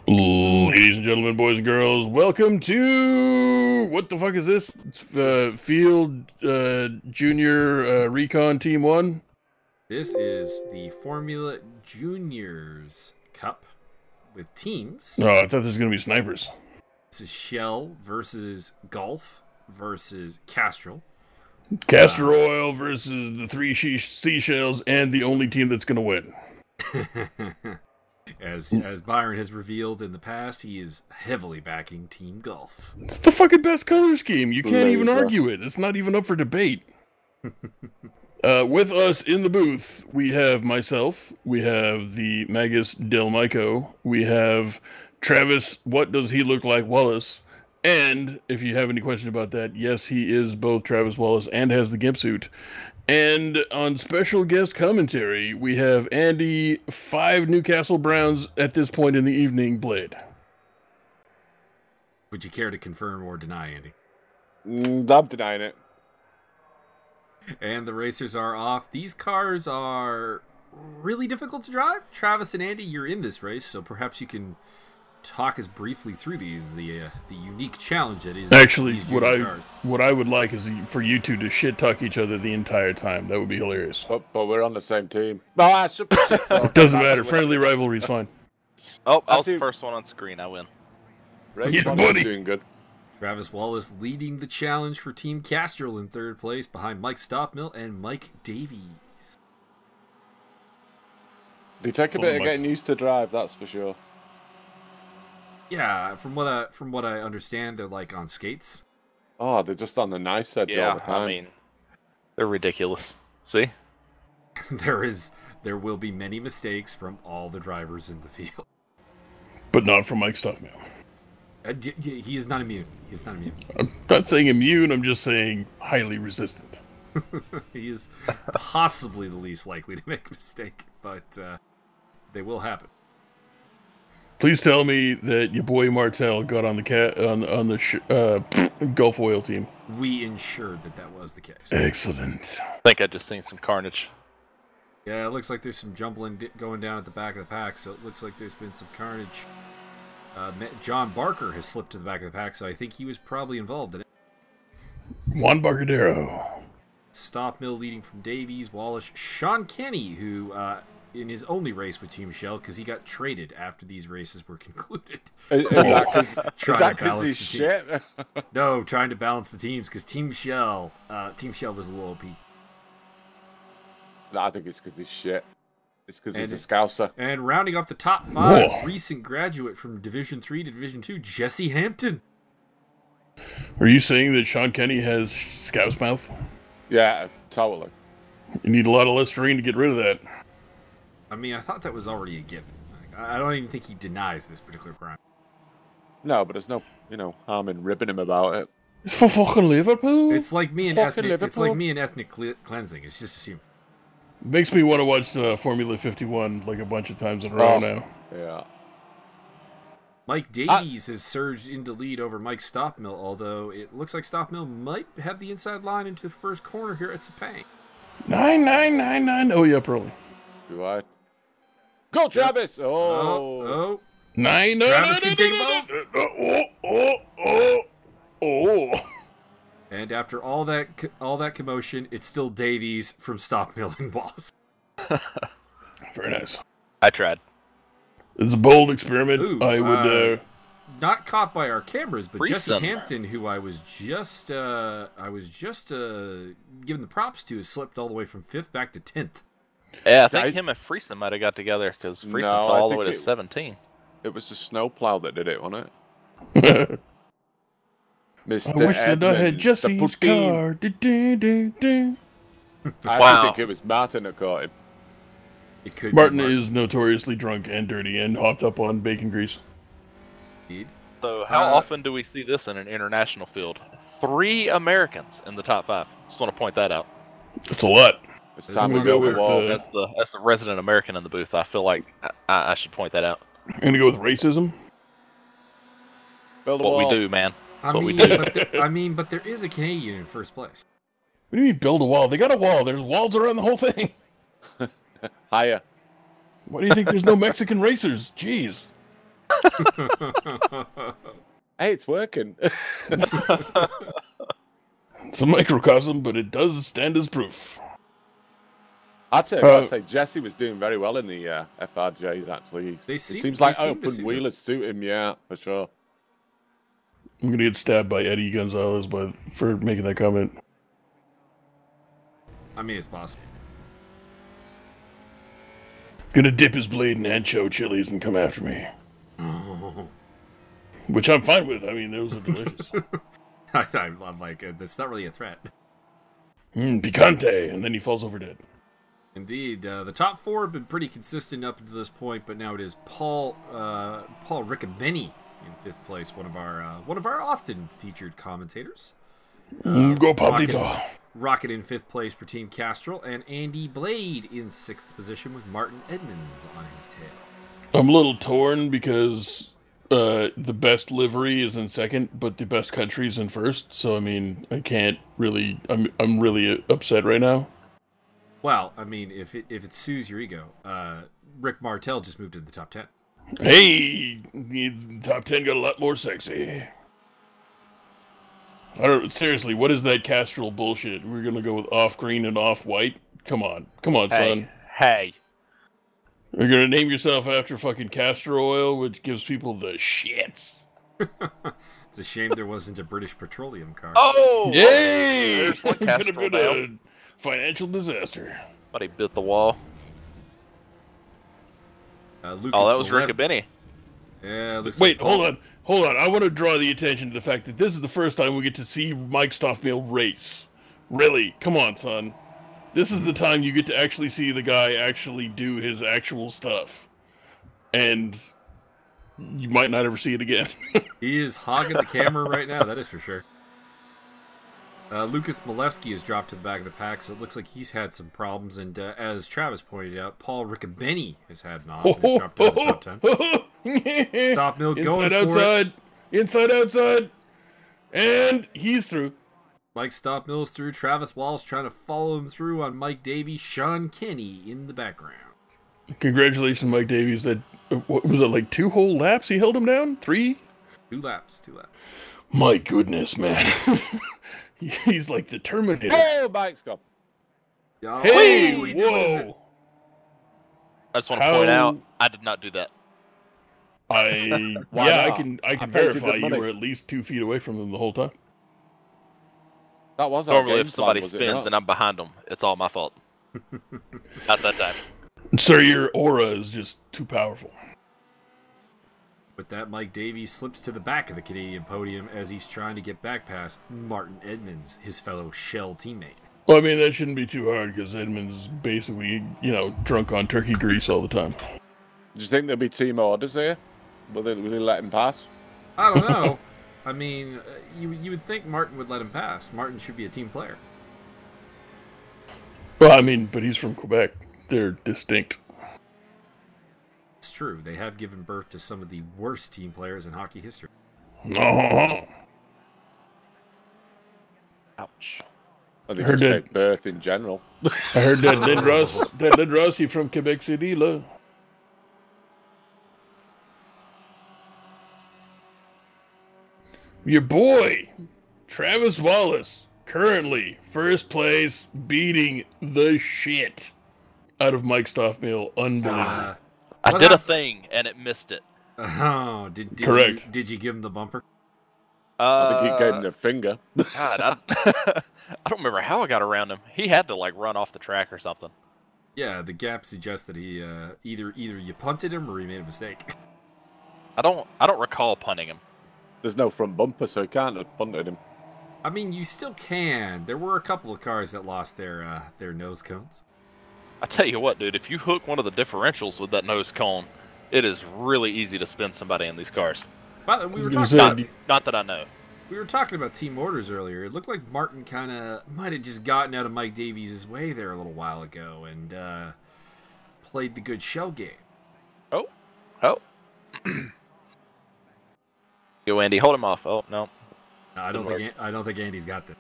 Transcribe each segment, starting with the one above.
Ladies and gentlemen, boys and girls, welcome to what the fuck is this? It's, Field Junior Recon Team 1. This is the Formula Juniors Cup with teams. Oh, I thought this was going to be snipers. This is Shell versus Golf versus Castrol. Castor Oil versus the three seashells and the only team that's going to win. As Byron has revealed in the past, he is heavily backing Team Golf. It's the fucking best color scheme. You can't even argue it. It's not even up for debate. With us in the booth, we have myself. We have the Magus Delmico. We have Travis, what does he look like, Wallace. And if you have any question about that, yes, he is both Travis Wallace and has the gimp suit. And on special guest commentary, we have Andy, 5 Newcastle Browns at this point in the evening, Blade. Would you care to confirm or deny, Andy? I'm denying it. And the racers are off. These cars are really difficult to drive. Travis and Andy, you're in this race, so perhaps you can talk us briefly through these, the unique challenge that is. Actually, what I would like is for you two to shit talk each other the entire time. That would be hilarious. But we're on the same team. No, I should be shit talking. It doesn't matter. Friendly rivalry's fine. Oh, I was the first one on screen. I win. Yeah, buddy. Doing good. Travis Wallace leading the challenge for Team Castrol in third place behind Mike Stopmill and Mike Davies. They take a bit of getting used to drive, that's for sure. Yeah, from what I understand, they're like on skates. Oh, they're just on the knife edge all the time. I mean, they're ridiculous. See? There will be many mistakes from all the drivers in the field. But not from Mike Stuffman. He is not immune. He's not immune. I'm not saying immune, I'm just saying highly resistant. He is possibly the least likely to make a mistake, but they will happen. Please tell me that your boy Martel got on the Gulf Oil team. We ensured that was the case. Excellent. I think I just seen some carnage. Yeah, it looks like there's some jumbling going down at the back of the pack, so it looks like there's been some carnage. John Barker has slipped to the back of the pack, so I think he was probably involved in it. Juan Barcadero. Stopmill leading from Davies, Wallace, Sean Kenny, who in his only race with Team Shell, because he got traded after these races were concluded. Is that because he's shit? No, trying to balance the teams, because Team Shell was a little OP. No, I think it's because he's shit. It's because he's a scouser. And rounding off the top 5, recent graduate from Division 3 to Division 2, Jesse Hampton. Are you saying that Sean Kenny has scout's mouth? Yeah, totally. You need a lot of Listerine to get rid of that. I mean, I thought that was already a given. I don't even think he denies this particular crime. No, but there's no, harm in ribbing him about it. It's for fucking Liverpool. It's like me and ethnic cleansing. It's just assumed. Makes me want to watch Formula 51 like a bunch of times in a row now. Yeah. Mike Davies has surged into lead over Mike Stopmill, although it looks like Stopmill might have the inside line into the first corner here at Sepang. 9. Oh, yeah, early. Do I? Go, Travis! Oh. 9. Travis can take him out. Oh. And after all that commotion, it's still Davies from Stopmill and Wallace. Very nice. I tried. It's a bold experiment. Ooh, I would not caught by our cameras, but Freeze Jesse them. Hampton, who I was just giving the props to, has slipped all the way from 5th back to 10th. Yeah, I think him and Friesen might have got together, because Friesen fell all the way to 17. It was the snowplow that did it, wasn't it? Mr. I wish that I had Jesse's car. I think it was Martin that caught him. It could Martin is notoriously drunk and dirty and hopped up on bacon grease. Indeed. So how often do we see this in an international field? 3 Americans in the top 5. Just want to point that out. It's a lot. It's time to go go with That's the resident American in the booth. I feel like I should point that out. I'm gonna go with racism. build a What wall. we do, man. That's what we do. But there is a Canadian in first place. What do you mean build a wall? They got a wall. There's walls around the whole thing. Higher. Why do you think there's no Mexican racers? Jeez. Hey, it's working. It's a microcosm, but it does stand as proof. I'll tell you what, I'd say Jesse was doing very well in the FRJs, actually. It seems like open wheelers suit him, yeah, for sure. I'm going to get stabbed by Eddie Gonzalez for making that comment. I mean, it's possible. Gonna dip his blade in ancho chilies and come after me. Oh. Which I'm fine with. I mean, those are delicious. I'm like, that's not really a threat. Picante, and then he falls over dead. Indeed, the top four have been pretty consistent up to this point, but now it is Paul Riccobeni in fifth place, one of our often featured commentators. Go Pablito. Rocket in fifth place for Team Castrol, and Andy Blade in sixth position with Martin Edmonds on his tail. I'm a little torn because the best livery is in second, but the best country is in first. So I mean, I can't really. I'm really upset right now. Well, I mean, if it soothes your ego, Rick Martel just moved to the top 10. Hey, the top 10 got a lot more sexy. I don't seriously. What is that Castrol bullshit? We're gonna go with off green and off white. Come on, son. Hey. You're gonna name yourself after fucking castor oil, which gives people the shits. It's a shame there wasn't a British Petroleum car. Oh! Yay! There's one Could have Castrol been a financial disaster. Buddy bit the wall. Lucas That was Riccobeni. Yeah, Wait, hold on. I want to draw the attention to the fact that this is the first time we get to see Mike Stoffmeal race. Really? Come on, son. This is the time you get to actually see the guy actually do his actual stuff. And you might not ever see it again. He is hogging the camera right now, that is for sure. Lucas Malewski has dropped to the back of the pack, so it looks like he's had some problems. And as Travis pointed out, Paul Riccobeni has had an off and has dropped down to the top 10. Stop Mill going for it. Inside, outside. And he's through. Mike Stoppmill's through. Travis Walsh trying to follow him through on Mike Davies. Sean Kenny in the background. Congratulations, Mike Davies. That what was it, like 2 whole laps he held him down? 3? 2 laps. My goodness, man. He's like the Terminator. Oh, Mike's gone. Hey, he whoa. I just want to point out, I did not do that. I can verify you were at least 2 feet away from them the whole time. That was our Normally, game if somebody plan, spins and I'm behind them, it's all my fault. Not that time. Sir, your aura is just too powerful. With that, Mike Davies slips to the back of the Canadian podium as he's trying to get back past Martin Edmonds, his fellow Shell teammate. Well, I mean, that shouldn't be too hard because Edmonds is basically, drunk on turkey grease all the time. Do you think there'll be team orders here? Will they let him pass? I don't know. I mean, you would think Martin would let him pass. Martin should be a team player. Well, I mean, but he's from Quebec. They're distinct. It's true. They have given birth to some of the worst team players in hockey history. Oh. Ouch. Or they just make birth in general. I heard that Lindros, he's from Quebec City, look. Your boy, Travis Wallace, currently first place, beating the shit out of Mike Stoffmeal. Unbelievable. I did a thing and it missed it. Oh, correct. Did you give him the bumper? I think he gave him the finger. God, I don't remember how I got around him. He had to run off the track or something. Yeah, the gap suggests that he either you punted him or he made a mistake. I don't recall punting him. There's no front bumper, so he can't have punted him. I mean, you still can. There were a couple of cars that lost their nose cones. I tell you what, dude, if you hook one of the differentials with that nose cone, it is really easy to spin somebody in these cars. But we were talking not that I know. We were talking about team orders earlier. It looked like Martin kind of might have just gotten out of Mike Davies' way there a little while ago and played the good shell game. Oh. Go, Andy. Hold him off. Oh, no. I don't think Andy's got this.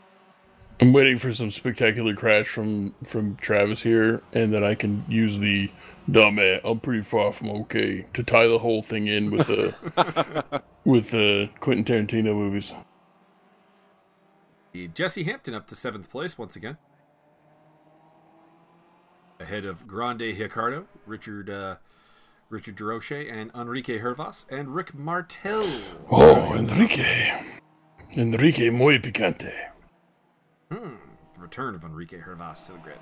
I'm waiting for some spectacular crash from Travis here, and then I can use the "Nah, man, I'm pretty far from okay" to tie the whole thing in with the Quentin Tarantino movies. Jesse Hampton up to 7th place once again, ahead of Grande Ricardo, Richard Durocher, and Enrique Hervas, and Rick Martel. Oh, Enrique muy picante. Return of Enrique Hervas to the grid.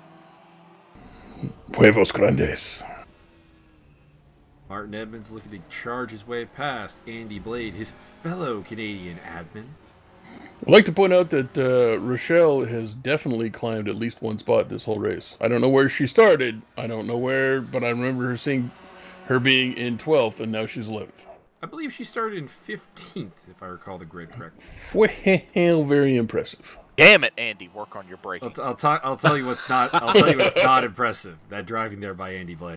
Huevos grandes. Martin Edmonds looking to charge his way past Andy Blade, his fellow Canadian admin. I'd like to point out that Rochelle has definitely climbed at least one spot this whole race. I don't know where she started. I don't know where, but I remember her being in 12th, and now she's 11th. I believe she started in 15th, if I recall the grid correctly. Well, very impressive. Damn it, Andy! Work on your braking. I'll tell you what's not. I'll tell you what's not impressive. That driving there by Andy Blade.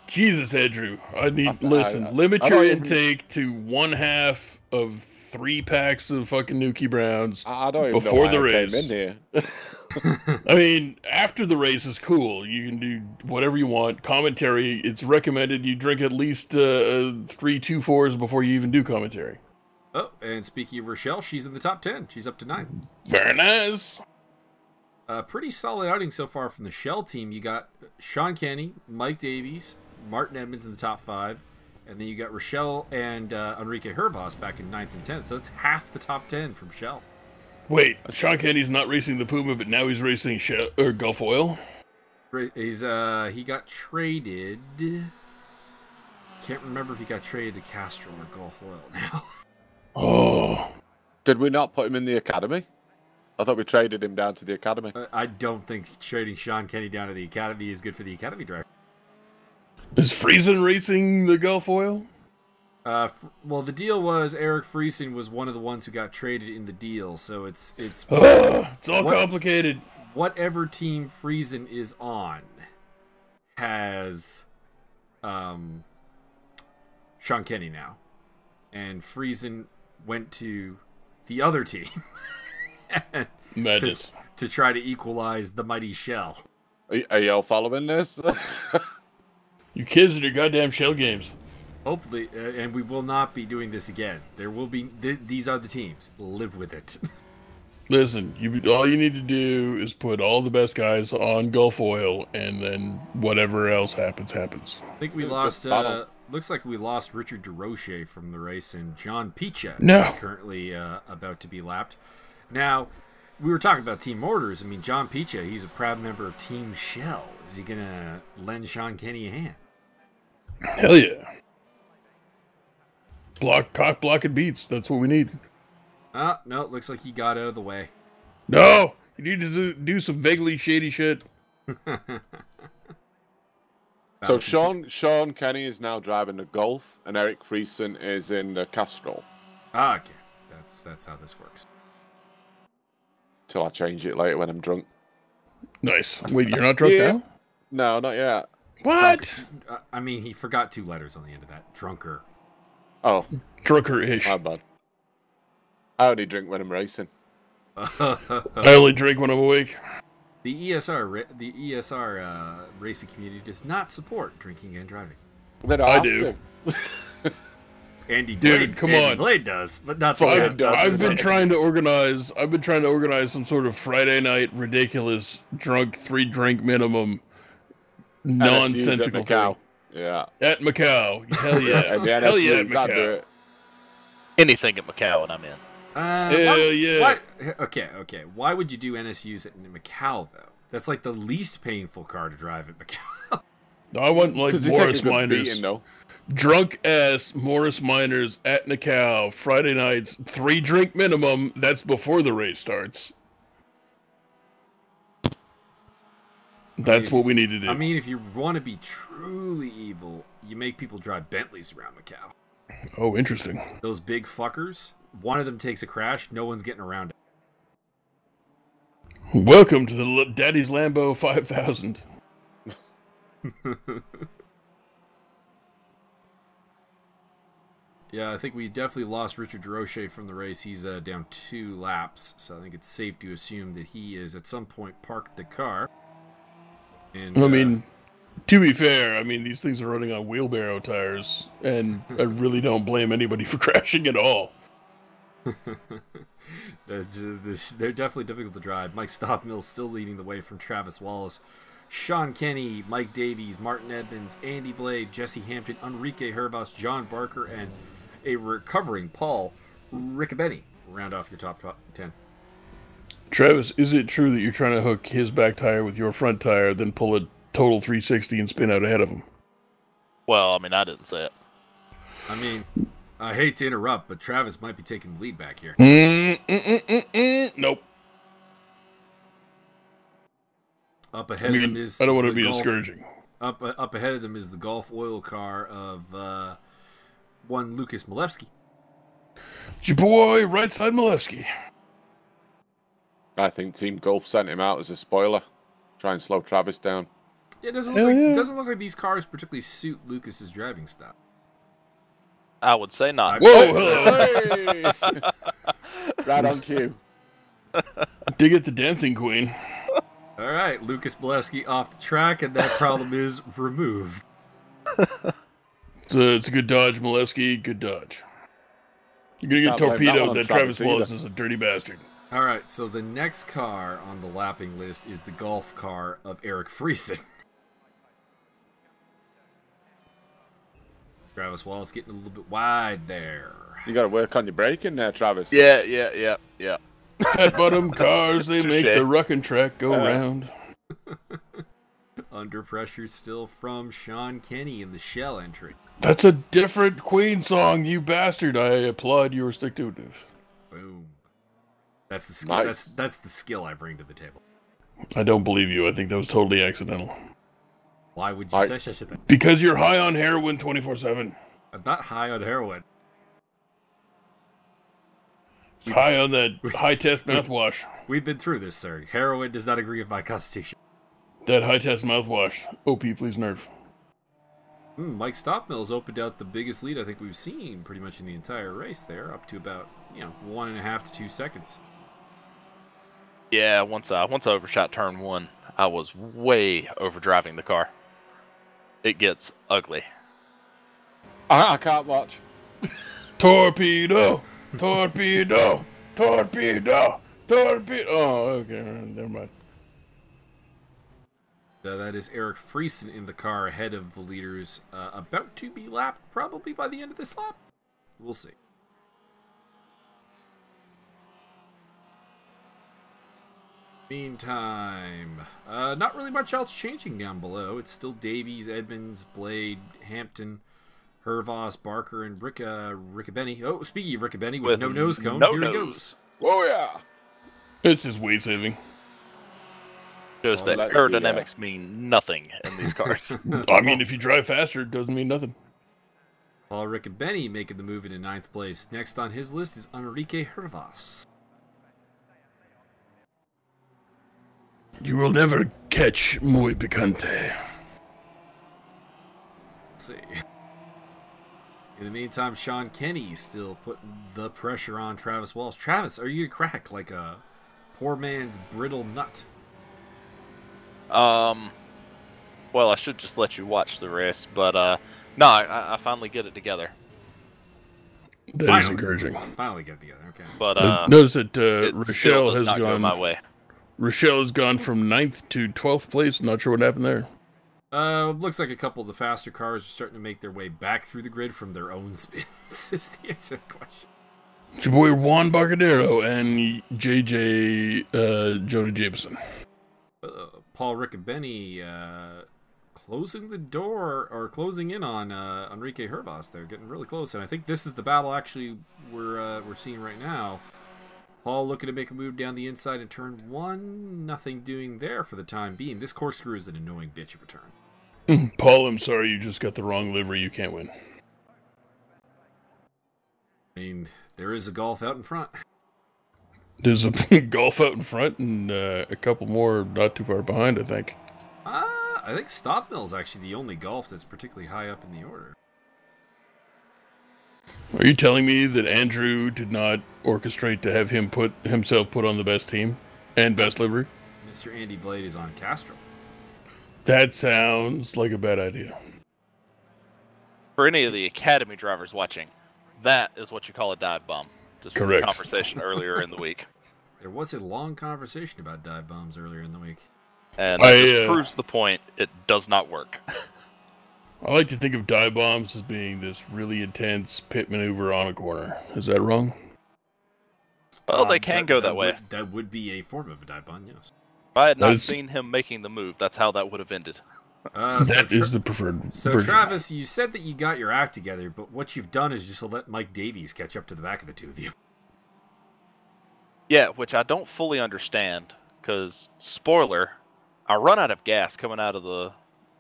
Jesus, Andrew. Limit your intake to 1/2 of 3 packs of fucking Nuki Browns before the race. I came in here. I mean, after the race is cool. You can do whatever you want. Commentary, it's recommended you drink at least 3 2-4s before you even do commentary. Oh, and speaking of Rochelle, she's in the top 10. She's up to 9. Very nice. Pretty solid outing so far from the Shell team. You got Sean Kenny, Mike Davies, Martin Edmonds in the top 5, and then you got Rochelle and Enrique Hervas back in 9th and 10th. So that's half the top 10 from Shell. Wait, Sean Kenny's not racing the Puma, but now he's racing Gulf Oil? He got traded. Can't remember if he got traded to Castrol or Gulf Oil now. Oh. Did we not put him in the academy? I thought we traded him down to the academy. I don't think trading Sean Kenny down to the academy is good for the academy driver. Is Friesen racing the Gulf Oil? Well, the deal was Eric Friesen was one of the ones who got traded in the deal, so it's all complicated. Whatever team Friesen is on has Sean Kenny now, and Friesen went to the other team to try to equalize the mighty Shell. Are y'all following this? You kids and your goddamn Shell games. Hopefully, and we will not be doing this again. There will be. These are the teams. Live with it. Listen, all you need to do is put all the best guys on Gulf Oil, and then whatever else happens. I think we lost. Looks like we lost Richard Durocher from the race, and John Picha is currently about to be lapped. Now, we were talking about team orders. I mean, John Picha, he's a proud member of Team Shell. Is he gonna lend Sean Kenny a hand? Hell yeah. Block and beats. That's what we need. No, it looks like he got out of the way. No! You need to do some vaguely shady shit. So Sean Kenny is now driving the Golf, and Eric Friesen is in the Castrol. Okay. That's how this works. Till I change it later when I'm drunk. Nice. Wait, you're not drunk now? No, not yet. What? I mean, he forgot 2 letters on the end of that. Drunker. Oh. Drunker-ish. My bad. I only drink when I'm racing. I only drink when I'm awake. The ESR racing community does not support drinking and driving. I do. Andy Blade, come on. Blade does, but not. I've been trying to organize some sort of Friday night ridiculous drunk 3-drink minimum nonsensical thing. Yeah. At Macau. Hell yeah. Hell yeah at Macau. Anything at Macau and I'm in. Hell yeah. Okay. Why would you do NSUs in Macau, though? That's like the least painful car to drive at Macau. I want like Morris Miners. Drunk ass Morris Miners at Macau, Friday nights, 3-drink minimum. That's before the race starts. That's what we need to do. I mean, if you want to be truly evil, you make people drive Bentleys around Macau. Oh, interesting. Those big fuckers, one of them takes a crash, no one's getting around it. Welcome to the Daddy's Lambo 5000. Yeah, I think we definitely lost Richard DeRoche from the race. He's down 2 laps, so I think it's safe to assume that he is at some point parked the car. And I mean, to be fair, I mean, these things are running on wheelbarrow tires, and I really don't blame anybody for crashing at all. They're definitely difficult to drive. Mike Stockmill's still leading the way from Travis Wallace. Sean Kenny, Mike Davies, Martin Edmonds, Andy Blade, Jesse Hampton, Enrique Hervas, John Barker, and a recovering Paul Riccobeni round off your top 10. Travis, is it true that you're trying to hook his back tire with your front tire, then pull a total 360 and spin out ahead of him? Well, I mean, I didn't say it. I mean, I hate to interrupt, but Travis might be taking the lead back here. Nope. Up ahead of them is... I don't want to be discouraging. Up ahead of them is the Gulf oil car of one Lucas Milewski. It's your boy, right side Milewski. I think Team Gulf sent him out as a spoiler. Try and slow Travis down. Yeah, it doesn't look like these cars particularly suit Lucas's driving style. I would say not. Whoa, hello. Hey! Right on cue. Dig it, the dancing queen. All right, Lucas Milewski off the track, and that problem is removed. It's a good dodge, Milewski. Good dodge. You're going to get torpedoed that Travis Wallace is a dirty bastard. All right, so the next car on the lapping list is the Golf car of Eric Friesen. Travis Wallace getting a little bit wide there. You got to work on your braking there, Travis. Yeah. Fat bottom cars, they make the rucking track go round. Under pressure still from Sean Kenny in the Shell entry. That's a different Queen song, you bastard. I applaud your stick-to-itiveness. Boom. That's the skill. Nice. That's the skill I bring to the table. I don't believe you. I think that was totally accidental. Why would you say such a thing? Because you're high on heroin 24/7. I'm not high on heroin. It's high on that high-test mouthwash. We've been through this, sir. Heroin does not agree with my constitution. That high-test mouthwash. OP, please nerf. Mike Stockmill's opened out the biggest lead I think we've seen pretty much in the entire race there, up to about 1.5 to 2 seconds. Yeah, once I overshot turn 1, I was way overdriving the car. It gets ugly. I can't watch. Torpedo! Torpedo! Torpedo! Torpedo! Oh, okay. Never mind. That is Eric Friesen in the car ahead of the leaders, about to be lapped probably by the end of this lap. We'll see. Meantime, not really much else changing down below. It's still Davies, Edmonds, Blade, Hampton, Hervas, Barker, and Riccobeni. Oh, speaking of Riccobeni, with no nose cone, here he goes. Oh, yeah. It's just weight saving. Shows that aerodynamics mean nothing in these cars. I mean, if you drive faster, it doesn't mean nothing. Paul Riccobeni making the move into 9th place. Next on his list is Enrique Hervas. You will never catch muy picante. Let's see. In the meantime, Sean Kenny still putting the pressure on Travis Wallace. Travis, are you gonna crack like a poor man's brittle nut? Well, I should just let you watch the race, but no, I finally get it together. That is encouraging. Finally get it together. Okay. But notice that Rochelle has gone my way. Rochelle has gone from 9th to 12th place. Not sure what happened there. Looks like a couple of the faster cars are starting to make their way back through the grid from their own spins. Is the answer to the question. It's your boy Juan Barcadero and JJ Jonah Jameson. Paul Riccobeni closing the door or closing in on Enrique Hervas. They're getting really close, and I think this is the battle actually we're seeing right now. Paul looking to make a move down the inside in turn 1. Nothing doing there for the time being. This corkscrew is an annoying bitch of a turn. Paul, I'm sorry, you just got the wrong livery. You can't win. I mean, there is a Golf out in front. There's a Golf out in front and a couple more not too far behind, I think. I think Stockmill is actually the only Golf that's particularly high up in the order. Are you telling me that Andrew did not orchestrate to have himself put on the best team and best livery? Mr. Andy Blade is on Castrol. That sounds like a bad idea. For any of the Academy drivers watching, that is what you call a dive bomb. Just from the conversation earlier in the week. There was a long conversation about dive bombs earlier in the week. And it proves the point, it does not work. I like to think of dive bombs as being this really intense pit maneuver on a corner. Is that wrong? Well, they can go that way. That would be a form of a dive bomb, yes. If I had not seen him making the move, that's how that would have ended. That is the preferred version. Travis, you said that you got your act together, but what you've done is just to let Mike Davies catch up to the back of the two of you. Yeah, which I don't fully understand, because, spoiler, I run out of gas coming out of the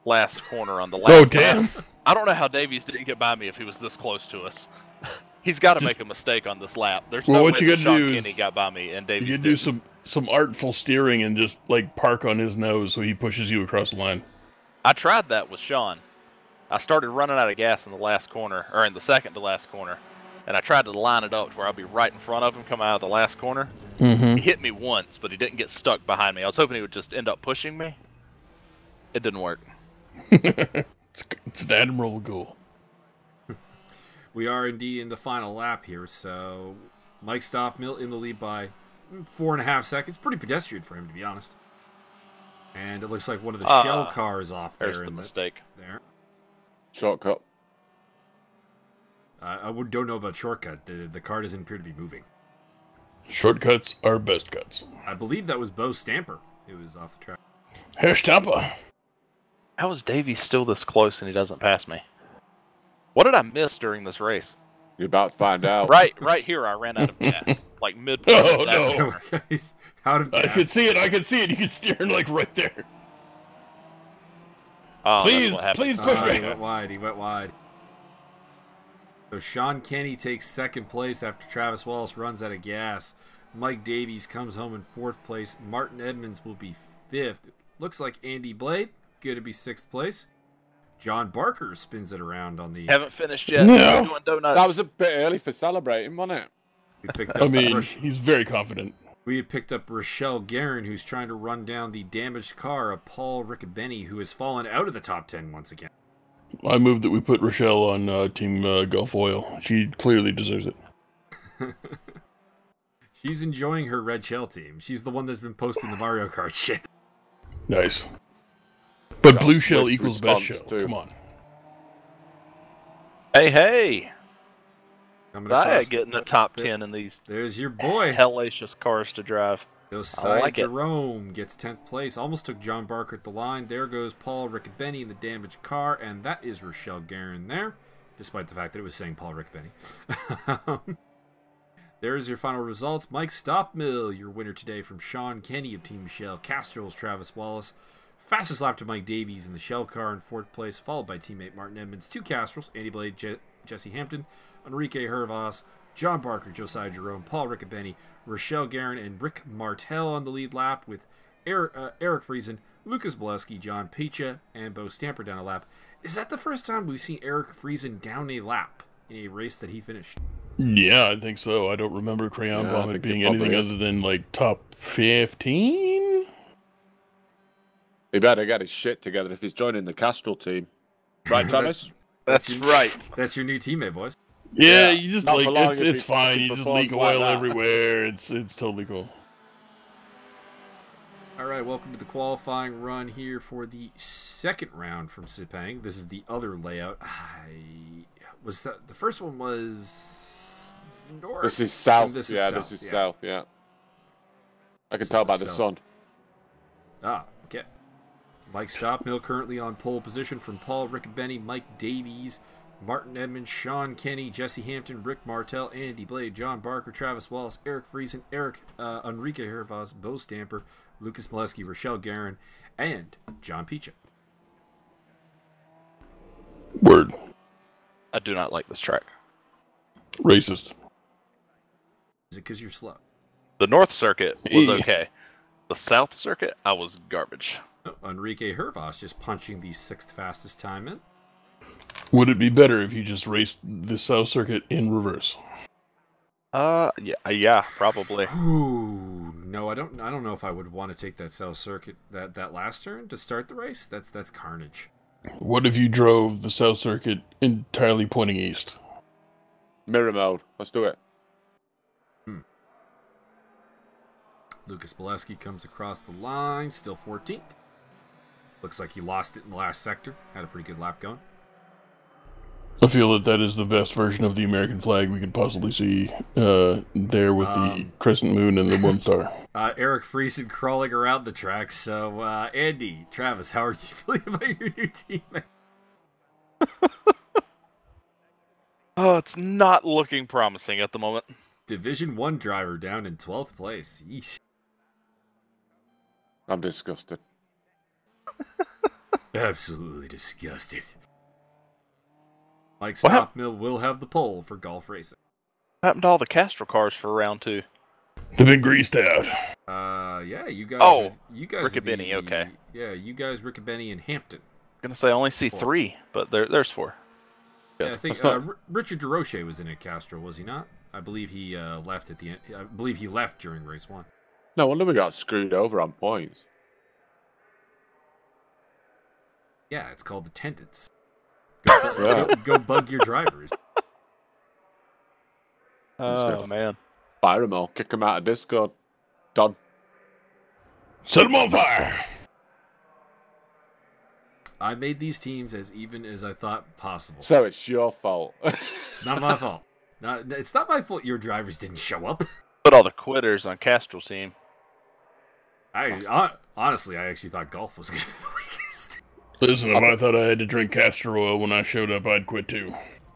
last corner on the last damn! lap. I don't know how Davies didn't get by me if he was this close to us. He's got to make a mistake on this lap. There's no way that Sean Kenny got by me and Davies didn't. You do some artful steering and just, like, park on his nose so he pushes you across the line. I tried that with Sean. I started running out of gas in the last corner, or in the second to last corner, and I tried to line it up to where I'll be right in front of him coming out of the last corner. Mm-hmm. He hit me once, but he didn't get stuck behind me. I was hoping he would just end up pushing me. It didn't work. It's an admirable goal. We are indeed in the final lap here, so Mike Stoppmill in the lead by 4.5 seconds. Pretty pedestrian for him, to be honest. And it looks like one of the shell cars off there. There's the mistake. There. Shortcut. I don't know about shortcut. The car doesn't appear to be moving. Shortcuts are best cuts. I believe that was Bo Stamper who was off the track. Herr Stamper. How is Davies still this close and he doesn't pass me? What did I miss during this race? You're about to find out. Right here, I ran out of gas. Like mid-point. Oh, no. Out of gas. I can see it. You can steer like right there. Oh, please push me. He went wide. So Sean Kenny takes second place after Travis Wallace runs out of gas. Mike Davies comes home in fourth place. Martin Edmonds will be fifth. Looks like Andy Blade going to be sixth place. John Barker spins it around on the... Haven't finished yet. No. Doing donuts. That was a bit early for celebrating, wasn't it? He's very confident. We had picked up Rochelle Guerin, who's trying to run down the damaged car of Paul Riccobeni, who has fallen out of the top 10 once again. I moved that we put Rochelle on Team Gulf Oil. She clearly deserves it. She's enjoying her Red Shell team. She's the one that's been posting the Mario Kart shit. Nice. But Blue Shell equals best shell. Too. Come on. Hey! I getting a top 10 in these. There's your boy. Hellacious cars to drive. Josiah Jerome gets 10th place. Almost took John Barker at the line. There goes Paul Riccobeni in the damaged car, and that is Rochelle Guerin there, despite the fact that it was saying Paul Riccobeni. There's your final results. Mike Stoppmill, your winner today from Sean Kenny of Team Shell. Castrol's Travis Wallace. Fastest lap to Mike Davies in the Shell car in fourth place, followed by teammate Martin Edmonds. 2 Castrol's, Andy Blade, Jesse Hampton, Enrique Hervas, John Barker, Josiah Jerome, Paul Riccobeni, Rochelle Guerin, and Rick Martel on the lead lap, with Eric Friesen, Lucas Boleski, John Picha, and Bo Stamper down a lap. Is that the first time we've seen Eric Friesen down a lap in a race that he finished? Yeah, I think so. I don't remember Crayon Vomit being anything other than, like, top 15? He better get his shit together if he's joining the Castrol team. Right, Travis? That's right. That's your new teammate, boys. Yeah, you just like it's fine. You just leak oil everywhere. It's totally cool. All right, welcome to the qualifying run here for the second round from Sepang. This is the other layout. The first one was north. This is south. This is south. Yeah. I can tell by the sun. Ah, okay. Mike Stoppmill currently on pole position from Paul Riccobeni, Mike Davies, Martin Edmonds, Sean Kenny, Jesse Hampton, Rick Martel, Andy Blade, John Barker, Travis Wallace, Eric Friesen, Enrique Hervas, Bo Stamper, Lucas Molesky, Rochelle Guerin, and John Picha. Word. I do not like this track. Racist. Is it because you're slow? The North Circuit was okay. The South Circuit, I was garbage. Oh, Enrique Hervas just punching the 6th fastest time in. Would it be better if you just raced the South Circuit in reverse? Yeah, probably. Ooh, no, I don't know if I would want to take that South Circuit that last turn to start the race. That's carnage. What if you drove the South Circuit entirely pointing east? Mirror mode. Let's do it. Lucas Bolesky comes across the line, still 14th. Looks like he lost it in the last sector. Had a pretty good lap going. I feel that is the best version of the American flag we could possibly see there with the crescent moon and the one star. Eric Friesen crawling around the track. So, Andy, Travis, how are you feeling about your new teammate? Oh, it's not looking promising at the moment. Division 1 driver down in 12th place. Easy. I'm disgusted. Absolutely disgusted. Mike Stockmill will have the pole for golf racing. What happened to all the Castrol cars for round 2? They've been greased out. Yeah, you guys. Oh, you guys. Riccobeni, okay. Yeah, you guys, Riccobeni and Hampton. I'm gonna say I only see 3, but there's 4. Yeah, I think Richard DeRoche was in at Castrol, was he not? I believe he left at the end. I believe he left during race 1. No wonder we got screwed over on points. Yeah, it's called attendance. Go bug your drivers. Oh, man. Fire them all. Kick them out of Discord. Done. Set them on fire! I made these teams as even as I thought possible. So it's your fault. It's not my fault. It's not my fault your drivers didn't show up. Put all the quitters on Castrol's team. Honestly, I actually thought golf was going to be the weakest. Listen, if I thought I had to drink castor oil when I showed up, I'd quit too.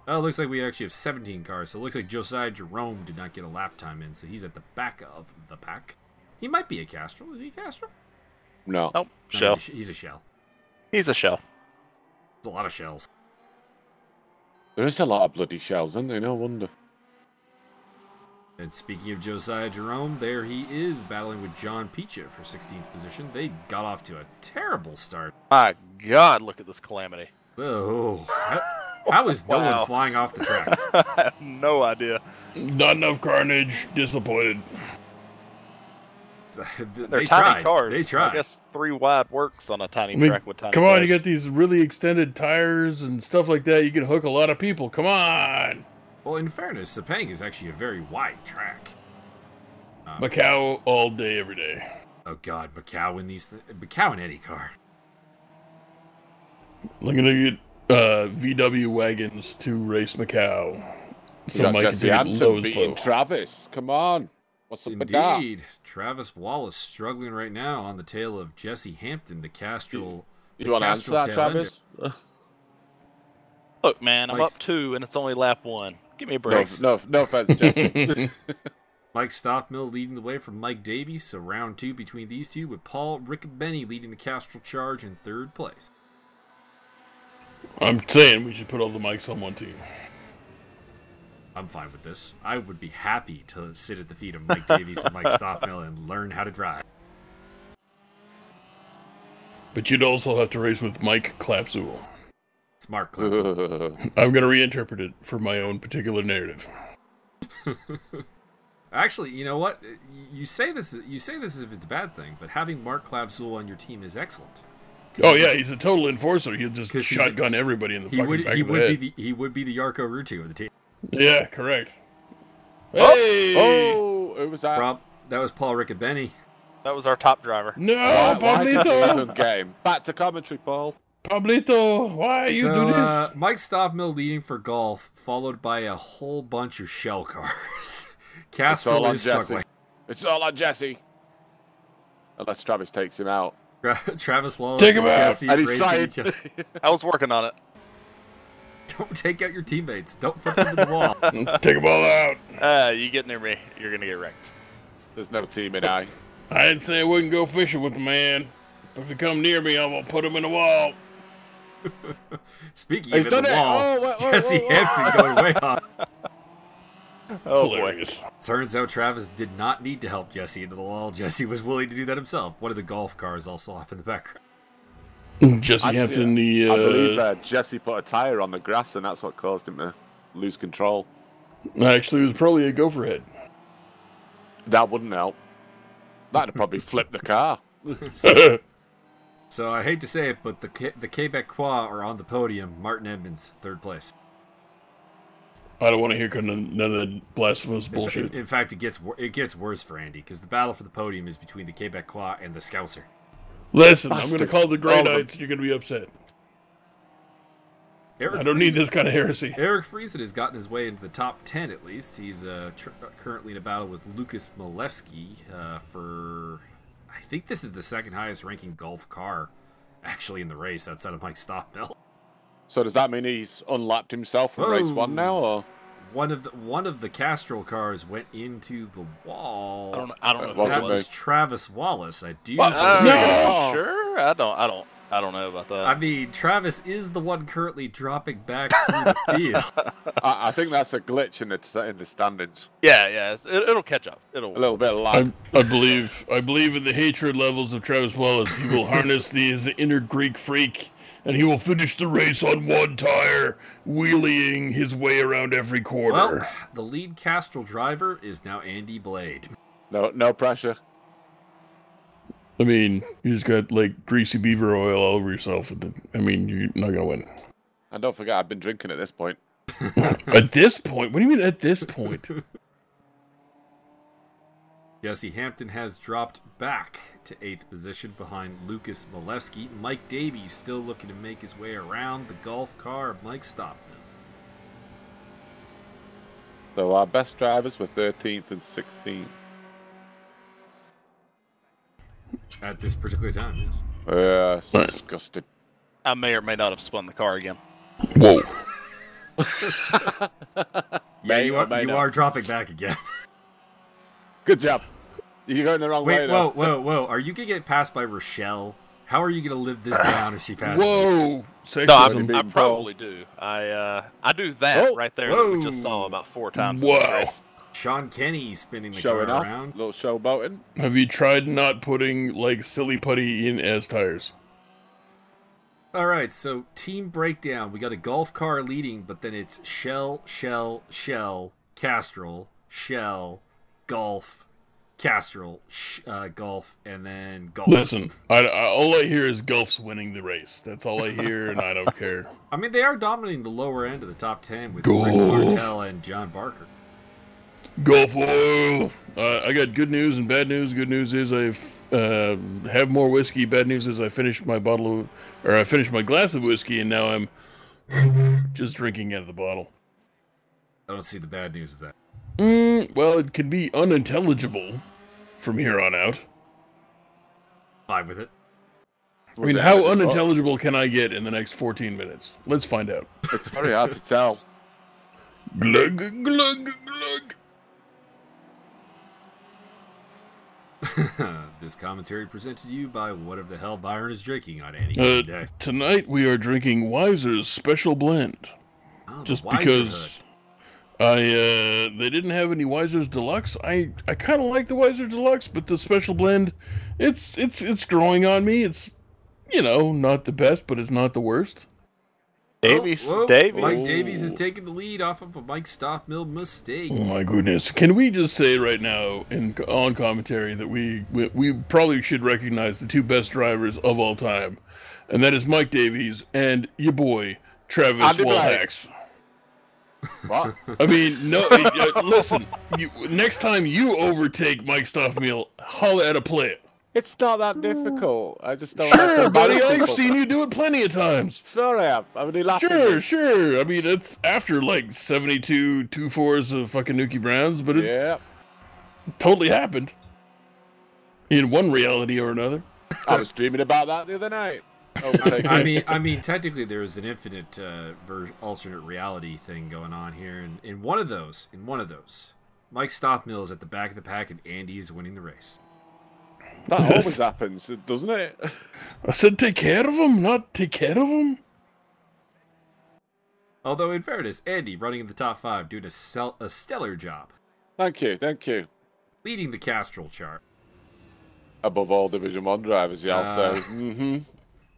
Oh, it looks like we actually have 17 cars, so it looks like Josiah Jerome did not get a lap time in, so he's at the back of the pack. He might be a Castrol. Is he a Castrol? No. Nope. Shell. He's a shell. He's a shell. There's a lot of shells. There is a lot of bloody shells, isn't there? No wonder. And speaking of Josiah Jerome, there he is battling with John Picha for 16th position. They got off to a terrible start. My God, look at this calamity. Oh, how is no one flying off the track? I have no idea. Not enough carnage. Disappointed. They're tiny cars. They tried. I guess 3 wide works on a tiny track with tiny Come cars. on, you got these really extended tires and stuff like that. You can hook a lot of people. Come on. Well, in fairness, Sepang is actually a very wide track. Macau all day, every day. Oh God, Macau in any car. Looking to get VW wagons to race Macau. So Mike Jesse Hampton beating Travis. Come on. What's up with that? Indeed. Travis Wallace struggling right now on the tail of Jesse Hampton, the Castrol. You want to answer that, Travis? Look, man, I'm up 2 and it's only lap 1. Give me a break. No offense, Jesse. Mike Stockmill leading the way from Mike Davies, so round 2 between these two, with Paul Riccobeni leading the Castrol charge in 3rd place. I'm saying we should put all the mics on one team. I'm fine with this. I would be happy to sit at the feet of Mike Davies and Mike Stockmill and learn how to drive. But you'd also have to race with Mike Clapsule. Smart Clapsule. I'm going to reinterpret it for my own particular narrative. Actually, you know what? You say this as if it's a bad thing, but having Mark Clapsule on your team is excellent. Oh yeah, he's a total enforcer. He'll just shotgun everybody in the fucking back of the head. He would be the Yarko Rutu of the team. Yeah, correct. Hey! Oh, it was that. That was Paul Riccobeni. That was our top driver. No, Pablito. Game. Back to commentary, Paul. Pablito, why you do this? Mike Stockmill leading for golf, followed by a whole bunch of shell cars. Castrol is struggling. It's all on Jesse. Unless Travis takes him out. Travis Wallace take him and out. Jesse racing each other. I was working on it. Don't take out your teammates. Don't put them in the wall. Take them all out. You get near me, you're going to get wrecked. There's no team in I. I didn't say I wouldn't go fishing with the man. But if you come near me, I'm going to put him in the wall. Speaking of the wall, Jesse Hampton going way off. Oh, hilarious. Boy. Turns out Travis did not need to help Jesse into the wall. Jesse was willing to do that himself. One of the golf cars also off in the background. Jesse Hampton, I believe Jesse put a tire on the grass, and that's what caused him to lose control. Actually, it was probably a gopher head. That wouldn't help. That'd probably flip the car. So I hate to say it, but the Quebecois are on the podium. Martin Edmonds, 3rd place. I don't want to hear none of the blasphemous bullshit. In fact, it gets worse for Andy, because the battle for the podium is between the Quebecois and the Scouser. Listen, I'm going to call the Grey Knights, and you're going to be upset. I don't need this kind of heresy. Eric Friesen has gotten his way into the top 10, at least. He's currently in a battle with Lucas Malewski for... I think this is the 2nd highest ranking golf car, actually, in the race, outside of Mike Stockmill. So does that mean he's unlapped himself from race 1 now, or...? One of the Castrol cars went into the wall. I don't know. That was Travis Wallace. I do. No, sure. I don't know about that. I mean, Travis is the one currently dropping back through the field. I think that's a glitch in the standings. Yeah. It'll catch up. A little bit of lag. I believe in the hatred levels of Travis Wallace. He will harness his inner Greek freak, and he will finish the race on one tire, wheeling his way around every corner. Well, the lead Castrol driver is now Andy Blade. No pressure. I mean, you just got, like, greasy beaver oil all over yourself. I mean, you're not going to win. And don't forget, I've been drinking at this point. At this point? What do you mean at this point? Jesse Hampton has dropped back to 8th position behind Lucas Malewski. Mike Davies still looking to make his way around the golf car of Mike Stockman. So our best drivers were 13th and 16th. At this particular time, yes. It's disgusting. I may or may not have spun the car again. Whoa. Yeah, you are dropping back again. Good job. You're going the wrong way, though. Whoa. Are you going to get passed by Rochelle? How are you going to live this down if she passes you? No, I probably do. I do that right there that we just saw about 4 times in the race. Sean Kenny spinning the car around. Little showboating. Have you tried not putting, like, silly putty in as tires? All right, so team breakdown. We got a golf car leading, but then it's Shell, Castrol, Shell, Golf, Castrol, Golf, and then Golf. Listen, all I hear is Golf's winning the race. That's all I hear, and I don't care. I mean, they are dominating the lower end of the top 10 with Rick Martell and John Barker. Golf oil. I got good news and bad news. Good news is I have more whiskey. Bad news is I finished my glass of whiskey, and now I'm just drinking out of the bottle. I don't see the bad news of that. Well, it can be unintelligible from here on out. Fine with it. I mean, how unintelligible can I get in the next 14 minutes? Let's find out. It's very hard to tell. Glug, glug, glug. This commentary presented to you by whatever the hell Byron is drinking on any given day. Tonight we are drinking Weiser's Special Blend. Just because they didn't have any Weiser's Deluxe. I kind of like the Weiser Deluxe, but the Special Blend, it's growing on me. It's, not the best, but it's not the worst. Davies. Mike Davies is taking the lead off of a Mike Stockmill mistake. Oh my goodness! Can we just say right now on commentary that we probably should recognize the 2 best drivers of all time, and that is Mike Davies and your boy Travis Walhax. What? I mean, no. Listen, next time you overtake Mike Stockmill, holla at a player. It's not that difficult. I just don't. Sure, buddy. I've seen you do it plenty of times. Sure, I have. I mean, sure. I mean, it's after like 72 2-4s of fucking Nuki Browns, but it totally happened in one reality or another. I was dreaming about that the other night. I mean, technically, there's an infinite alternate reality thing going on here, and in one of those, Mike Stockmill is at the back of the pack, and Andy is winning the race. That always happens, doesn't it? I said take care of him, not take care of him. Although, in fairness, Andy, running in the top 5, doing a stellar job. Thank you. Leading the Castrol chart. Above all Division 1 drivers, I'll say.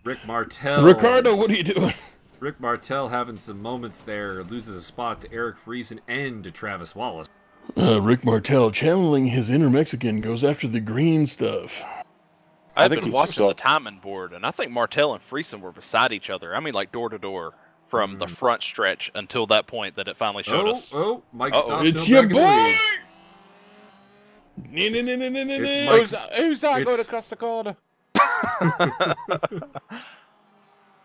Rick Martel. Ricardo, what are you doing? Rick Martel having some moments there, loses a spot to Eric Friesen and to Travis Wallace. Rick Martel, channeling his inner Mexican, goes after the green stuff. I've been watching the timing board, and I think Martel and Friesen were beside each other. I mean, like door to door from the front stretch until that point that it finally showed us. Oh, Mike stopped. It's your boy! Who's that going across the corner?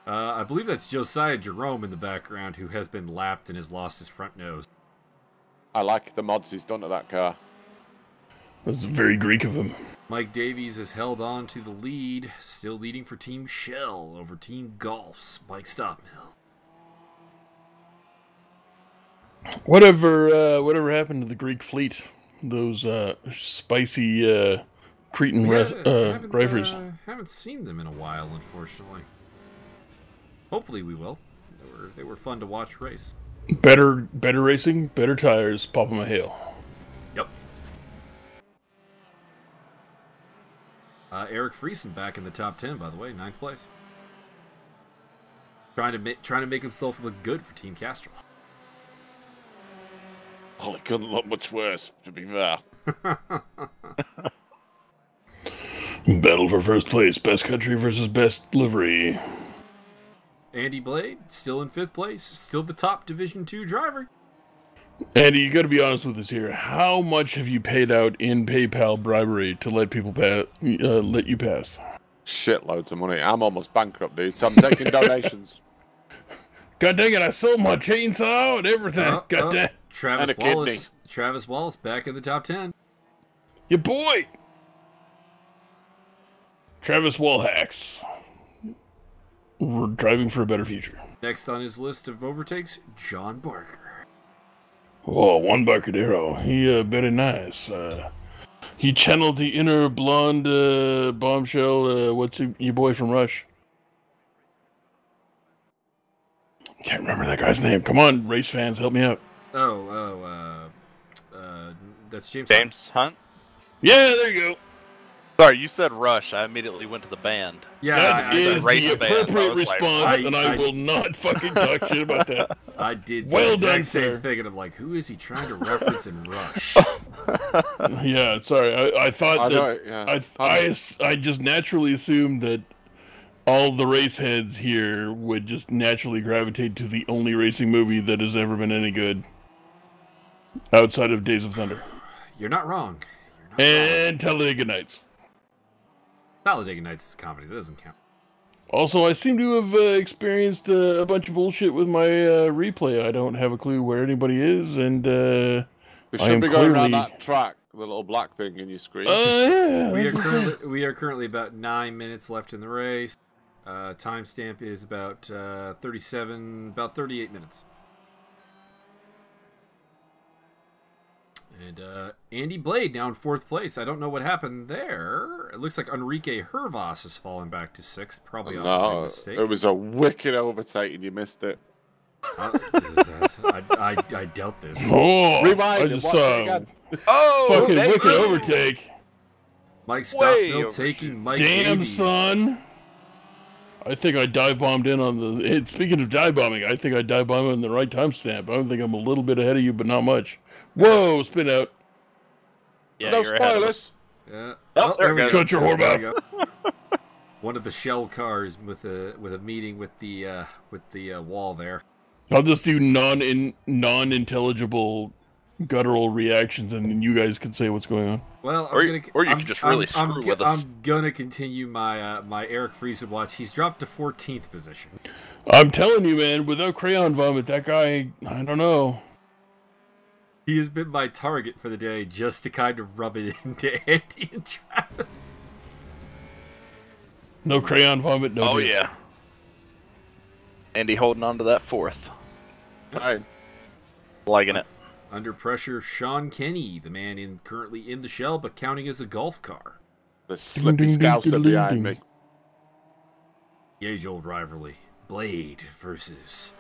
I believe that's Josiah Jerome in the background, who has been lapped and has lost his front nose. I like the mods he's done to that car. That's very Greek of him. Mike Davies has held on to the lead, still leading for Team Shell over Team Golf's Mike Stopmill. Whatever happened to the Greek fleet? Those spicy Cretan drivers. Haven't seen them in a while, unfortunately. Hopefully we will. They were fun to watch race. Better racing, better tires. Papa Mahale. Yep. Eric Friesen back in the top 10, by the way, 9th place. Trying to make himself look good for Team Castrol. Oh, it couldn't look much worse, to be fair. Battle for first place. Best country versus best livery. Andy Blade, still in 5th place. Still the top Division 2 driver. Andy, you got to be honest with us here. How much have you paid out in PayPal bribery to let people let you pass? Shitloads of money. I'm almost bankrupt, dude, so I'm taking donations. God dang it, I sold my chainsaw and everything. God dang. Travis Wallace back in the top 10. Your boy! Travis Wallhacks. We're driving for a better future. Next on his list of overtakes, John Barker. Oh, Juan Barcadero. He very nice. He channeled the inner blonde bombshell. What's your boy from Rush? Can't remember that guy's name. Come on, race fans, help me out. That's James Hunt? Yeah, there you go. Sorry, you said Rush. I immediately went to the band. Yeah, that is the appropriate response, and I will not fucking talk shit about that. I did the exact same thing, and I'm like, who is he trying to reference in Rush? Yeah, sorry. I thought that I just naturally assumed that all the race heads here would just naturally gravitate to the only racing movie that has ever been any good outside of Days of Thunder. You're not wrong. And Talladega Nights. Talladega Nights is a comedy. That doesn't count. Also, I seem to have experienced a bunch of bullshit with my replay. I don't have a clue where anybody is, and we should be going around that track, the little black thing in your screen. Yeah. We are currently about 9 minutes left in the race. Timestamp is about 38 minutes. And Andy Blade now in 4th place. I don't know what happened there. It looks like Enrique Hervas has fallen back to 6th, probably off a mistake. It was a wicked overtake and you missed it. I doubt this. Oh, rewind. I just saw fucking wicked overtake. Mike Stockmill taking Mike Damn, Davies. son. I think I dive bombed in on the... Speaking of dive bombing, I think I dive bombed in the right timestamp. I think I'm a little bit ahead of you, but not much. Whoa, spin out. Yeah, no you're ahead of us. Yeah. Oh, there we go. Shut your whore mouth. One of the shell cars with a meeting with the wall there. I'll just do non-intelligible guttural reactions, and then you guys can say what's going on. Well, you can just really screw with us. I'm gonna continue my my Eric Friesen watch. He's dropped to 14th position. I'm telling you, man. Without crayon vomit, that guy, I don't know. He has been my target for the day, just to kind of rub it into Andy and Travis. No crayon vomit, no. Oh deal. Yeah. Andy holding on to that 4th. Right. Liking it. Under pressure, Sean Kenny, the man currently in the shell, but counting as a golf car. The slippy scouser behind me. The age-old rivalry. Blade versus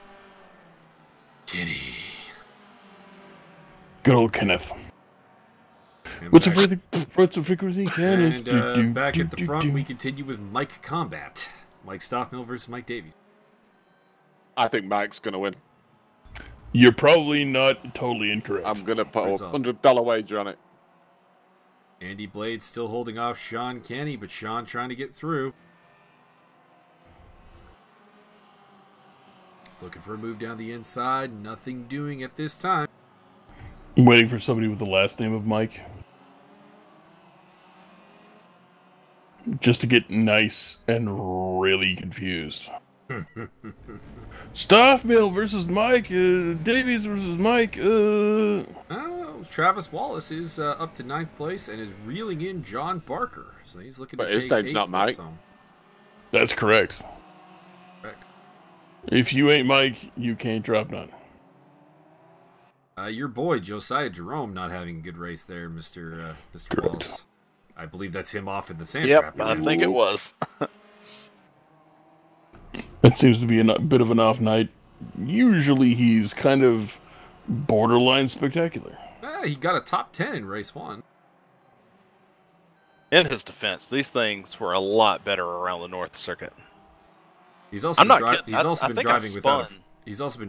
Kenny. Good old Kenneth. What's the frequency, Kenneth? And back at the front, we continue with Mike Combat. Mike Stockmill versus Mike Davies. I think Mike's going to win. You're probably not totally incorrect. I'm going to put a $100 wager on it. Andy Blade still holding off Sean Kenny, but Sean trying to get through. Looking for a move down the inside. Nothing doing at this time. I'm waiting for somebody with the last name of Mike. Just to get nice and really confused. Stoffmill versus Mike. Davies versus Mike. Travis Wallace is up to 9th place and is reeling in John Barker. So he's looking to take his name's not Mike. That's correct. If you ain't Mike, you can't drop none. Your boy Josiah Jerome not having a good race there, Mr. Wallace. I believe that's him off in the sand trap. Yep, I think it was. It seems to be a bit of an off night. Usually he's kind of borderline spectacular. He got a top 10 in race 1. In his defense, these things were a lot better around the North Circuit. He's also been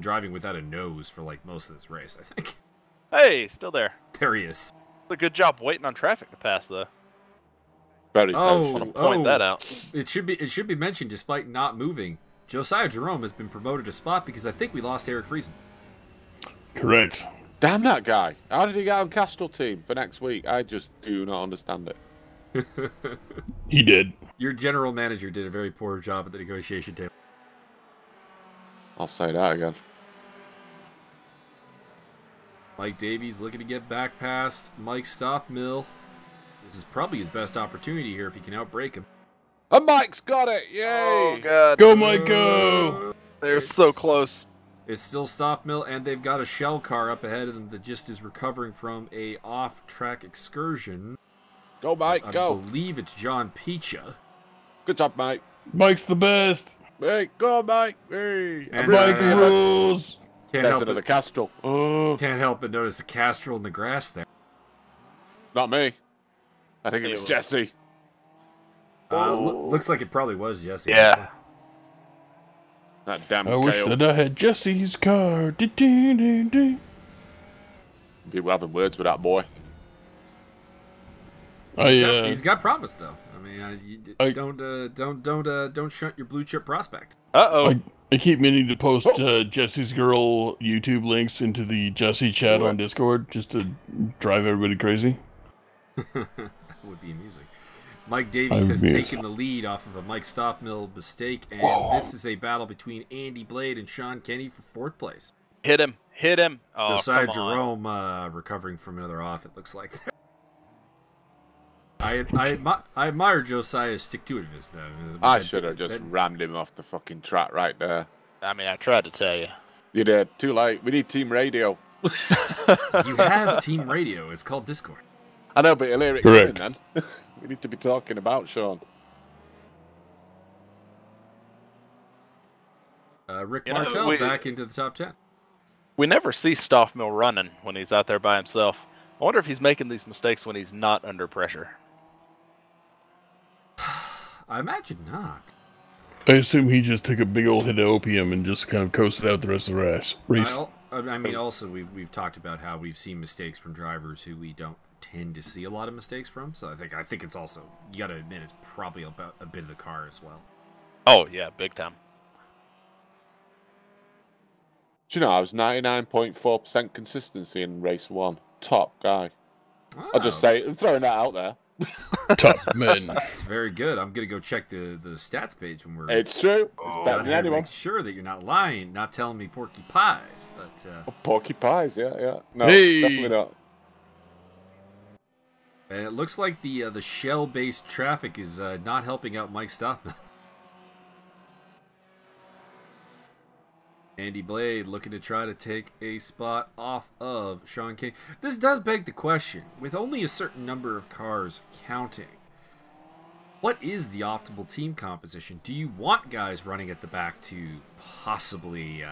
driving without a nose for like most of this race, I think. Hey, still there. There he is. A good job waiting on traffic to pass, though. I want to point that out. It should be mentioned, despite not moving, Josiah Jerome has been promoted a spot because I think we lost Eric Friesen. Correct. Damn that guy. How did he get on Castrol team for next week? I just do not understand it. He did. Your general manager did a very poor job at the negotiation table. I'll say that again. Mike Davies looking to get back past Mike Stockmill. This is probably his best opportunity here if he can outbreak him. And Mike's got it! Yay! Oh, God. Go, Mike, go! They're so close. It's still Stockmill, and they've got a shell car up ahead of them that just is recovering from a off-track excursion. Go, Mike, go. I believe it's John Picha. Good job, Mike. Mike's the best. Hey, go, Mike. Hey. Mike rules. Can't help the Castrol. Oh. Can't help but notice a Castrol in the grass there. Not me. I think it was Jesse. Looks like it probably was Jesse. Yeah. That damn I wish that I had Jesse's car. People having words with that boy. He's got promise though. I mean, don't shunt your blue chip prospect. I keep meaning to post Jesse's girl YouTube links into the Jesse chat on Discord just to drive everybody crazy. That would be amusing. Mike Davies has taken the lead off of a Mike Stockmill mistake, and this is a battle between Andy Blade and Sean Kenny for 4th place. Hit him. Oh, Josiah Jerome recovering from another off, it looks like. I admire Josiah's stick-to-itiveness, though. I should have just rammed him off the fucking track right there. I mean, I tried to tell you. You did. Too late. We need team radio. You have team radio. It's called Discord. I know, but he'll hear it coming then. We need to be talking about Sean. Rick Martel back into the top 10. We never see Stoffmill running when he's out there by himself. I wonder if he's making these mistakes when he's not under pressure. I imagine not. I assume he just took a big old hit of opium and just kind of coasted out the rest of the race. I mean, also, we've talked about how we've seen mistakes from drivers who we don't tend to see a lot of mistakes from. So I think it's also, you got to admit, it's probably about a bit of the car as well. Oh, yeah, big time. Do you know, I was 99.4% consistency in race 1. Top guy. Oh. I'll just say, I'm throwing that out there. Tough man. It's very good. I'm going to go check the stats page when we're... It's true. It's better than anyone. Make sure that you're not lying, not telling me porky pies. But porky pies, yeah. No, hey. Definitely not. And it looks like the shell-based traffic is not helping out Mike Stockman. Andy Blade looking to try to take a spot off of Sean Kenny. This does beg the question, with only a certain number of cars counting, what is the optimal team composition? Do you want guys running at the back to possibly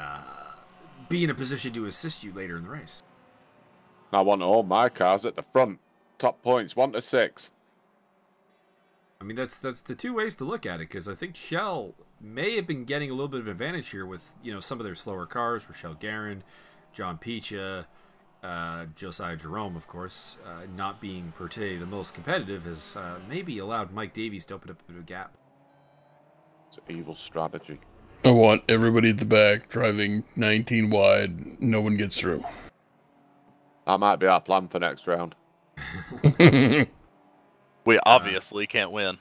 be in a position to assist you later in the race? I want all my cars at the front. Top points, 1 to 6. I mean, that's the two ways to look at it, because I think Shell may have been getting a little bit of advantage here with, you know, some of their slower cars. Rochelle Guerin, John Picha, Josiah Jerome, of course, not being per se the most competitive has maybe allowed Mike Davies to open up a bit of a gap. It's an evil strategy. I want everybody at the back driving 19 wide. No one gets through. That might be our plan for next round. We obviously can't win.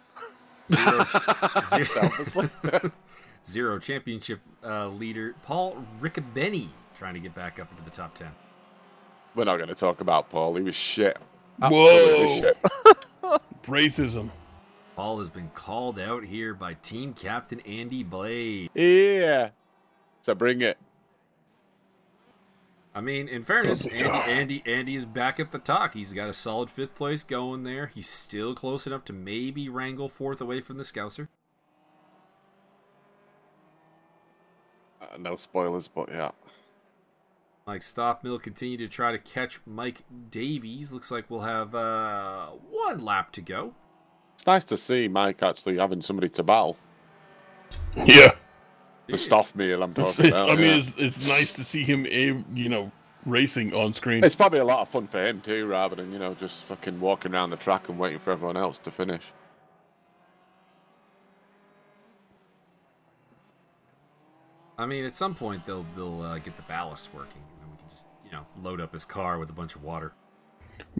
Zero championship leader Paul Riccobeni trying to get back up into the top 10. We're not going to talk about Paul. He was shit. Whoa! Shit. Racism. Paul has been called out here by team captain Andy Blade. Yeah. So bring it. I mean, in fairness, Andy is back at the top. He's got a solid 5th place going there. He's still close enough to maybe wrangle 4th away from the Scouser. No spoilers, but yeah. Mike Stockmill continue to try to catch Mike Davies. Looks like we'll have 1 lap to go. It's nice to see Mike actually having somebody to battle. Yeah. The stuff meal I'm talking about. I mean, it's nice to see him, you know, racing on screen. It's probably a lot of fun for him too, rather than, you know, just fucking walking around the track and waiting for everyone else to finish. I mean, at some point they'll get the ballast working, and then we can just, you know, load up his car with a bunch of water.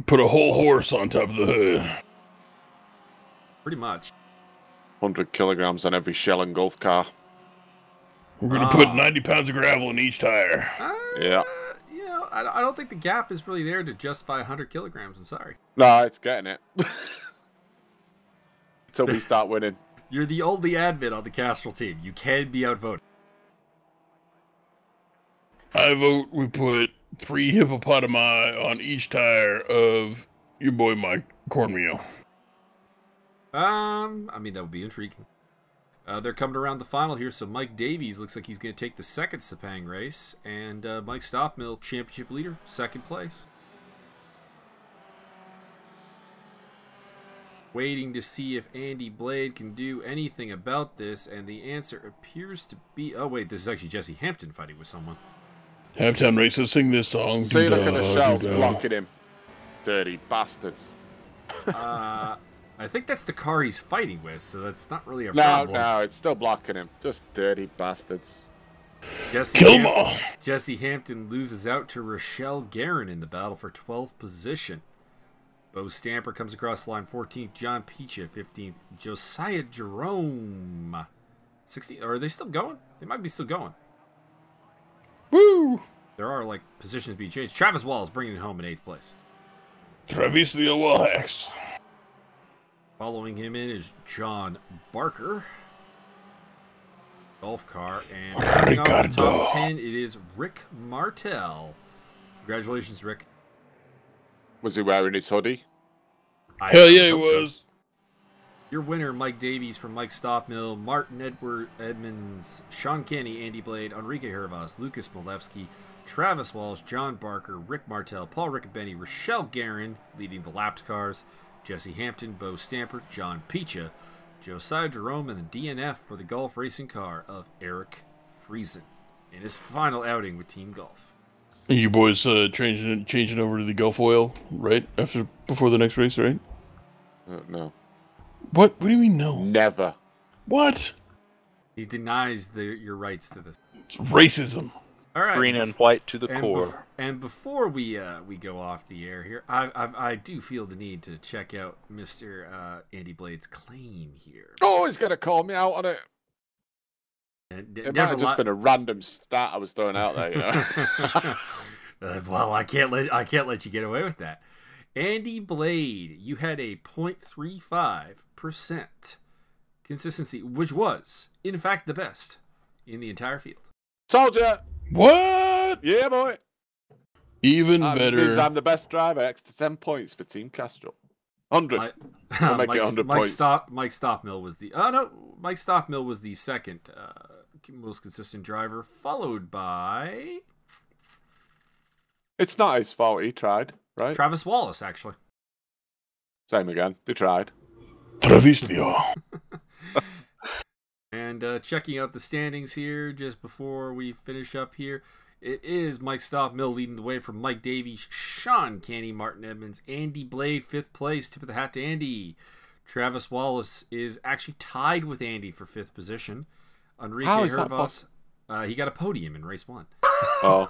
Put a whole horse on top of the hood. Pretty much. 100 kilograms on every Shell and Golf car. We're going to put 90 pounds of gravel in each tire. Yeah. You know, I don't think the gap is really there to justify 100 kilograms. I'm sorry. No, it's getting it. Until we start winning. You're the only admin on the Castrol team. You can be outvoted. I vote we put 3 hippopotami on each tire of your boy Mike Cornmeal. I mean, that would be intriguing. They're coming around the final here, so Mike Davies looks like he's going to take the 2nd Sepang race, and Mike Stockmill, championship leader, 2nd place. Waiting to see if Andy Blade can do anything about this, and the answer appears to be... Oh, wait, this is actually Jesse Hampton fighting with someone. Halftime races, sing this song. See, look at the shells blocking him. Dirty bastards. I think that's the car he's fighting with, so that's not really a problem. No, it's still blocking him. Just dirty bastards. Kill them all. Jesse Hampton loses out to Rochelle Guerin in the battle for 12th position. Bo Stamper comes across the line 14th. John Picha 15th. Josiah Jerome 16th. Are they still going? They might be still going. Woo! There are, like, positions being changed. Travis Walls bringing it home in 8th place. Travis the Wallax. Following him in is John Barker. Golf car. And Ricardo. Top 10, it is Rick Martel. Congratulations, Rick. Was he wearing his hoodie? Hell yeah, he was. Your winner, Mike Davies from Mike Stockmill, Martin Edmonds, Sean Kenny, Andy Blade, Enrique Hervas, Lucas Malevsky, Travis Walsh, John Barker, Rick Martel, Paul Riccobeni, Rochelle Guerin, leading the lapped cars, Jesse Hampton, Bo Stamper, John Picha, Josiah Jerome, and the DNF for the golf racing car of Eric Friesen in his final outing with Team Golf. You boys changing over to the Gulf oil, right? Before the next race, right? No. What do you mean no? Never. What? He denies your rights to this. It's racism. All right. Green and white to the core. And before we go off the air here, I do feel the need to check out Mr. Andy Blade's claim here. Oh, he's gonna call me out on it. It might have just been a random stat I was throwing out there. You know? Well, I can't let you get away with that. Andy Blade, you had a 0.35% consistency, which was, in fact, the best in the entire field. Told you. What? Yeah, boy. Even better. Means I'm the best driver. Extra 10 points for Team Castrol. 100. We'll make it 100 points. Mike Stockmill was the... Oh, no. Mike Stockmill was the second most consistent driver, followed by... It's not his fault. He tried, right? Travis Wallace, actually. Same again. They tried. Travistio. And checking out the standings here just before we finish up here, it is Mike Stockmill leading the way from Mike Davies, Sean Canny, Martin Edmonds, Andy Blade, 5th place. Tip of the hat to Andy. Travis Wallace is actually tied with Andy for 5th position. Enrique Hervas, he got a podium in race 1. Oh.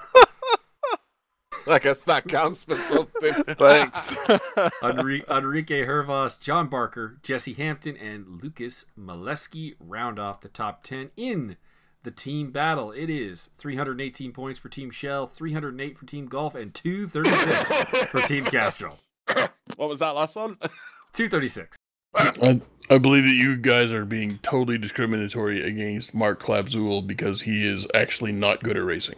I guess that counts for something. Thanks. Enrique Hervas, John Barker, Jesse Hampton, and Lucas Malewski round off the top 10 in the team battle. It is 318 points for Team Shell, 308 for Team Golf, and 236 for Team Castrol. What was that last one? 236. I believe that you guys are being totally discriminatory against Mark Klapzul because he is actually not good at racing.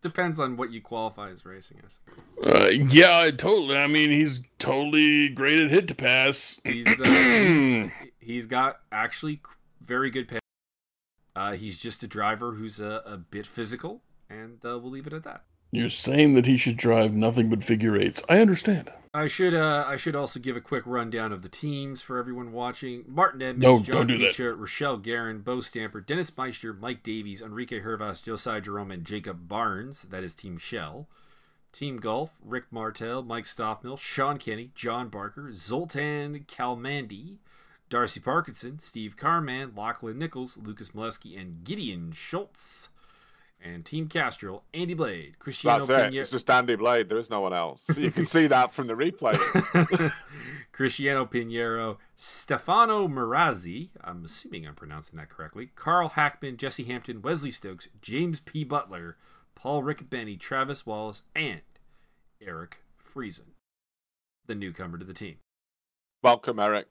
Depends on what you qualify as racing, I suppose. Yeah, totally. I mean, he's totally great at hit to pass. He's got actually very good pace. He's just a driver who's a bit physical, and we'll leave it at that. You're saying that he should drive nothing but figure eights. I understand. I should also give a quick rundown of the teams for everyone watching. Martin Edmonds, John Picha, Rochelle Guerin, Bo Stamper, Dennis Meister, Mike Davies, Enrique Hervas, Josiah Jerome, and Jacob Barnes. That is Team Shell. Team Golf, Rick Martel, Mike Stockmill, Sean Kenny, John Barker, Zoltan Kalmandi, Darcy Parkinson, Steve Carman, Lachlan Nichols, Lucas Molesky, and Gideon Schultz. And Team Castrol, Andy Blade, Cristiano That's it. It's just Andy Blade. There is no one else. So you can see that from the replay. Cristiano Pinheiro, Stefano Marazzi, I'm assuming I'm pronouncing that correctly, Carl Hackman, Jesse Hampton, Wesley Stokes, James P. Butler, Paul Rickbenny, Travis Wallace, and Eric Friesen, the newcomer to the team. Welcome, Eric.